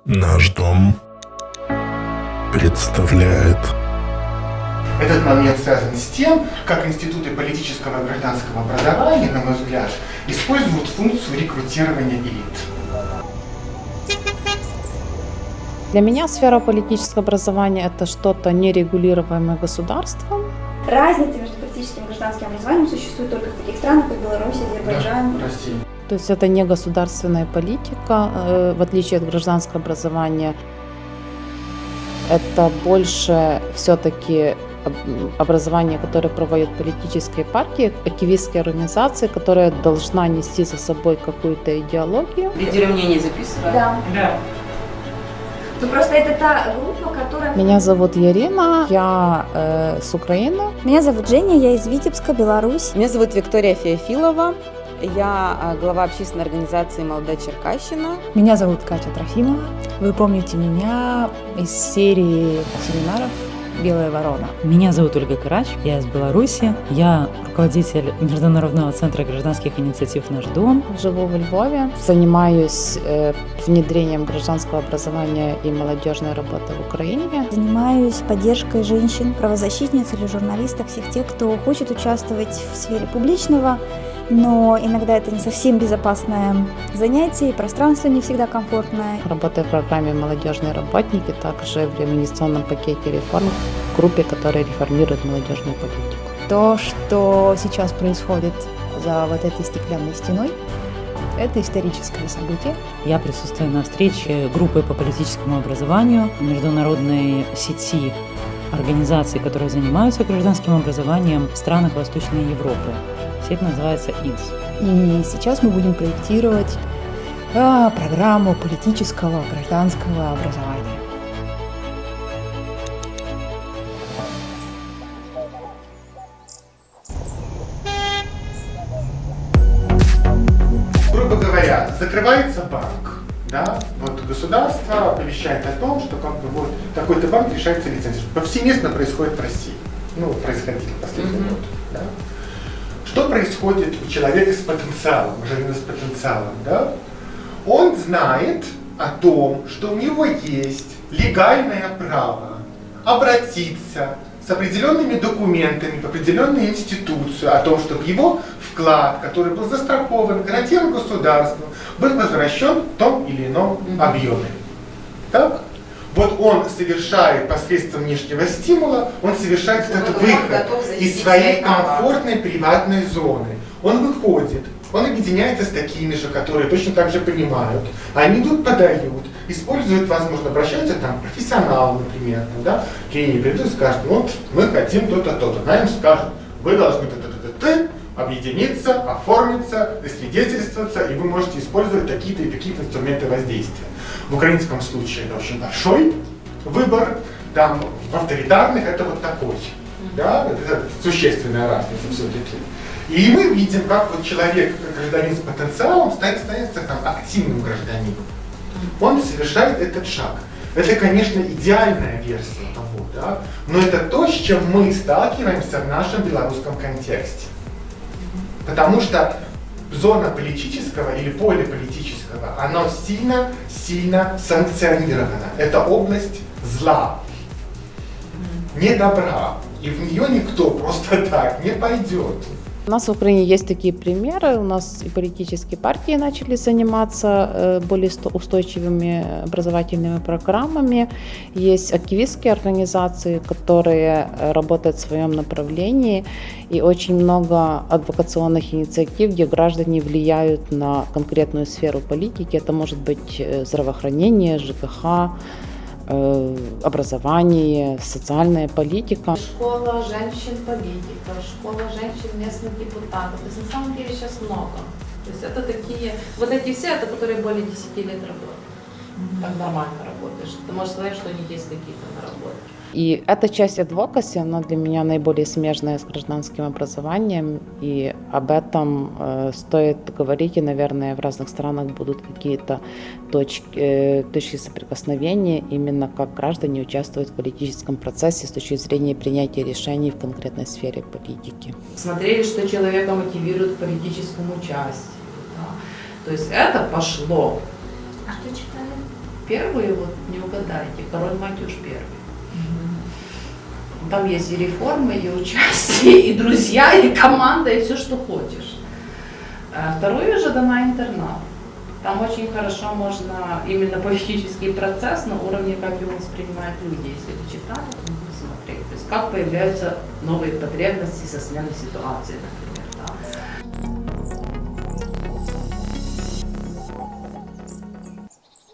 Наш дом представляет. Этот момент связан с тем, как институты политического и гражданского образования, на мой взгляд, используют функцию рекрутирования элит. Для меня сфера политического образования – это что-то нерегулируемое государством. Разница между политическим и гражданским образованием существует только в таких странах, как Беларусь, Азербайджан. Да, Россия. То есть это не государственная политика, в отличие от гражданского образования. Это больше все-таки образование, которое проводят политические партии, активистские организации, которая должна нести за собой какую-то идеологию. Лидирование не записывают? Да. Ну просто это та группа, которая... Меня зовут Ярина, я с Украины. Меня зовут Женя, я из Витебска, Беларусь. Меня зовут Виктория Феофилова. Я глава общественной организации «Молодая Черкащина». Меня зовут Катя Трофимова. Вы помните меня из серии семинаров «Белая ворона». Меня зовут Ольга Карач, я из Беларуси. Я руководитель Международного центра гражданских инициатив «Наш дом». Живу во Львове, занимаюсь внедрением гражданского образования и молодежной работы в Украине. Занимаюсь поддержкой женщин, правозащитниц или журналистов, всех тех, кто хочет участвовать в сфере публичного, но иногда это не совсем безопасное занятие, и пространство не всегда комфортное. Работаю в программе «Молодежные работники», также в реабилитационном пакете реформ, в группе, которая реформирует молодежную политику. То, что сейчас происходит за вот этой стеклянной стеной, это историческое событие. Я присутствую на встрече группы по политическому образованию международной сети организаций, которые занимаются гражданским образованием в странах Восточной Европы. Сеть называется ИДС. И сейчас мы будем проектировать программу политического гражданского образования. Грубо говоря, закрывается банк, да, вот государство оповещает о том, что как бы вот такой-то банк лишается лицензии. Повсеместно происходит в России. Происходило в последние годы. Да? Что происходит у человека с потенциалом, гражданина с потенциалом, да? Он знает о том, что у него есть легальное право обратиться с определенными документами в определенную институцию о том, чтобы его вклад, который был застрахован, гарантирован государством, был возвращен в том или ином объеме. Так? Вот он совершает посредством внешнего стимула, он совершает этот выход из своей комфортной приватной зоны. Он выходит, он объединяется с такими же, которые точно так же понимают. Они идут, подают, используют, возможно, обращаются там к профессионалу, например, да, клинике придут и скажут, вот мы хотим то-то, то-то. Нам скажут, вы должны то-то, объединиться, оформиться, засвидетельствоваться, и вы можете использовать такие-то и такие-то инструменты воздействия. В украинском случае это очень большой выбор, там в авторитарных это вот такой. Да? Это существенная разница все-таки. И мы видим, как вот человек, гражданин с потенциалом, становится там активным гражданином. Он совершает этот шаг. Это, конечно, идеальная версия того, да? Но это то, с чем мы сталкиваемся в нашем белорусском контексте. Потому что зона политического или поле политического, оно сильно санкционировано. Это область зла, не добра. И в нее никто просто так не пойдет. У нас в Украине есть такие примеры. У нас и политические партии начали заниматься более устойчивыми образовательными программами. Есть активистские организации, которые работают в своем направлении. И очень много адвокационных инициатив, где граждане влияют на конкретную сферу политики. Это может быть здравоохранение, ЖКХ, образование, социальная политика. Школа женщин-политиков, школа женщин-местных депутатов. То есть на самом деле сейчас много. То есть это такие, вот эти все, это которые более 10 лет работают. Так нормально работаешь. Ты можешь сказать, что у них есть какие-то наработки. И эта часть адвокаси, она для меня наиболее смежная с гражданским образованием, и об этом стоит говорить, и, наверное, в разных странах будут какие-то точки соприкосновения, именно как граждане участвуют в политическом процессе с точки зрения принятия решений в конкретной сфере политики. Смотрели, что человека мотивирует к политическому участию. Да? То есть это пошло. А что читали? Первую, вот не угадаете, король Матюш первый. Там есть и реформы, и участие, и друзья, и команда, и все, что хочешь. Вторую же дана интернат. Там очень хорошо можно именно политический процесс на уровне, как его воспринимают люди, если вы читали, то можно смотреть. То есть как появляются новые потребности со сменой ситуации, например. Да?